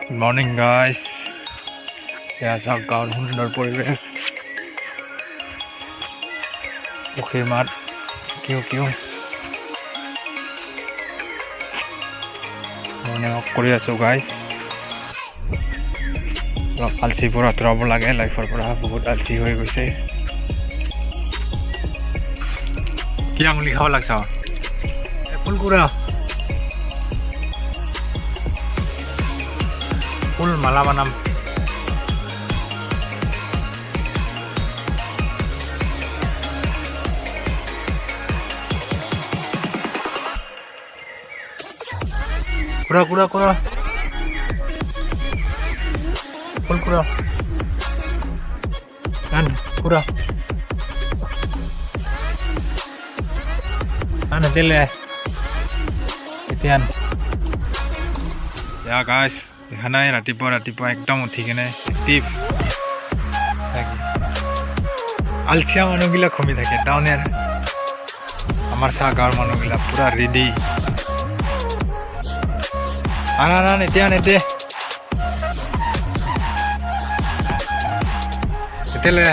Good morning, guys. এয়া চাওক গাঁৱৰ সুন্দৰ পৰিৱেশ পক্ষীৰ মাত কিয় মৰ্ণিং ৱাক কৰি আছোঁ গাইজ অলপ আলচিৰ পৰা আঁতৰাব লাগে লাইফৰ পৰা বহুত আলচি হৈ গৈছে কি আঙুলি খাব লাগছ ফুলকুৰা ফুল মালা বানাম Kura full kura kan kura ana tele etian ya guys এখানে ৰাতিপুৱা একদম উঠি কেনে টিপ আলচিয়া মানুহগিলা ঘুমি থাকে টাউনেৰ আমাৰ চাহ গাঁৱৰ মানুহগিলা পুরা রেডি আনা নেতে এতেলে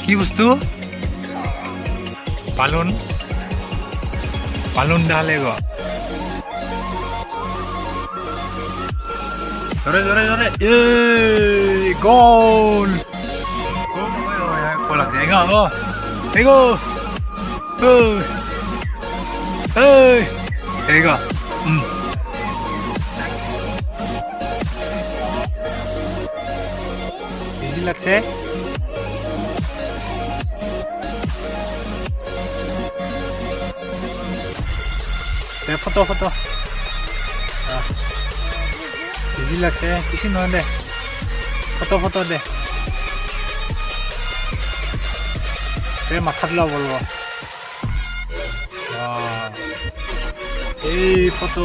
কি বস্তু পালন ডালে গো জোরে গোল গোল লাগছে এগো ইজি লাগছে foto easy লাগছে কিছু নয় দে foto দে তে মাথা দিলা বলবো এই foto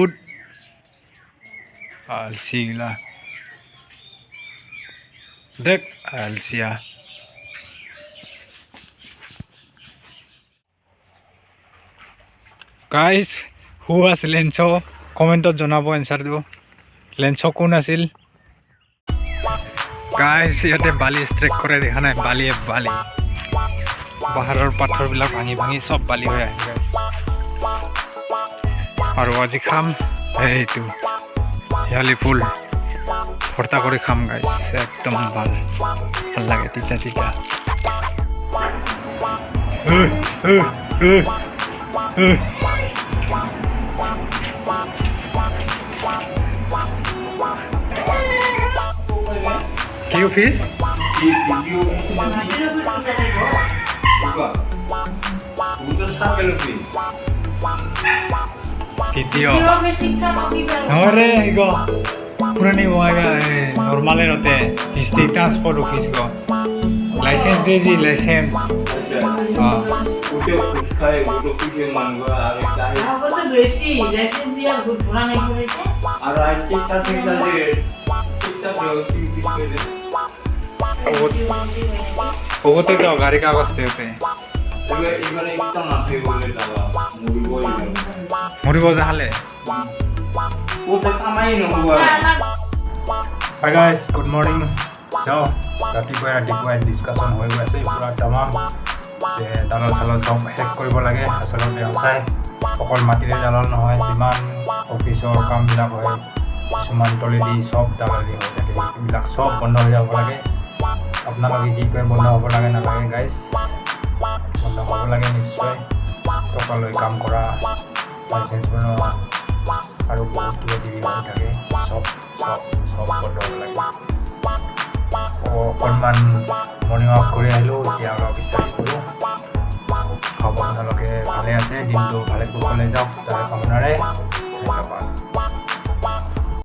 ut alsila dek alsia guys who was lencho comment জনাব answer দিব lencho কোন আছিল guys ইয়াতে বালি স্ট্ৰেক কৰে দেখা নাই বালি পাহাৰৰ পাথৰবিলাক ভাঙি সব বালি হৈ আহে guys আৰু আজি খাম এইটো হিয়ালি ফুল ভর্তা করে খাম গাইস একদম ভাল লাগে তিতা কি office Titio. Ahora ego. Purani huaga normal hote. District transport office को. License दे जी license. हाँ. उसे उसका एक वो लोग भी मांगो आगे जाए. हाँ वो तो बेसी license दिया बहुत पुराना ही बोले थे. और आज की साथ में जाए. कितना प्रगति किसके लिए? वो तो क्या गाड़ी का कागज देते हैं. 이번에 일단 앞에 올려다가 무리고 하래. 옷에 가만히 있는 거야. Hi guys, good morning. So, ৰাতিপুৱা ডিসকাশন হৈ গৈছে পুৰা तमाम যে দালাল চালাল সব হেক কৰিব লাগে আসলতে সঁচাই অকল মাটিৰে দালাল নহয় যিমান অফিচৰ কামবিলাক হয় কিছুমান তলেদি সব দালালি হৈ থাকে এইবিলাক সব বন্ধ হৈ যাব লাগে আপোনালোকে কি কৰে বন্ধ হ'ব লাগে নালাগে গাইজ বন্ধ হ'ব লাগে নিশ্চয় টকা লৈ কাম কৰা, লাইচেঞ্চ বনোৱা আৰু বহুত কিবা কিবি হৈ থাকে, চব বন্ধ হ'ব লাগে। অকণমান মৰ্ণিং ৱাক কৰি আহিলোঁ, এতিয়া অলপ ষ্টাডি কৰোঁ। হ'ব আপোনালোকে ভালে আছে, দিনটো ভালে কুশলে যাওক তাৰ কামনাৰে। ধন্যবাদ।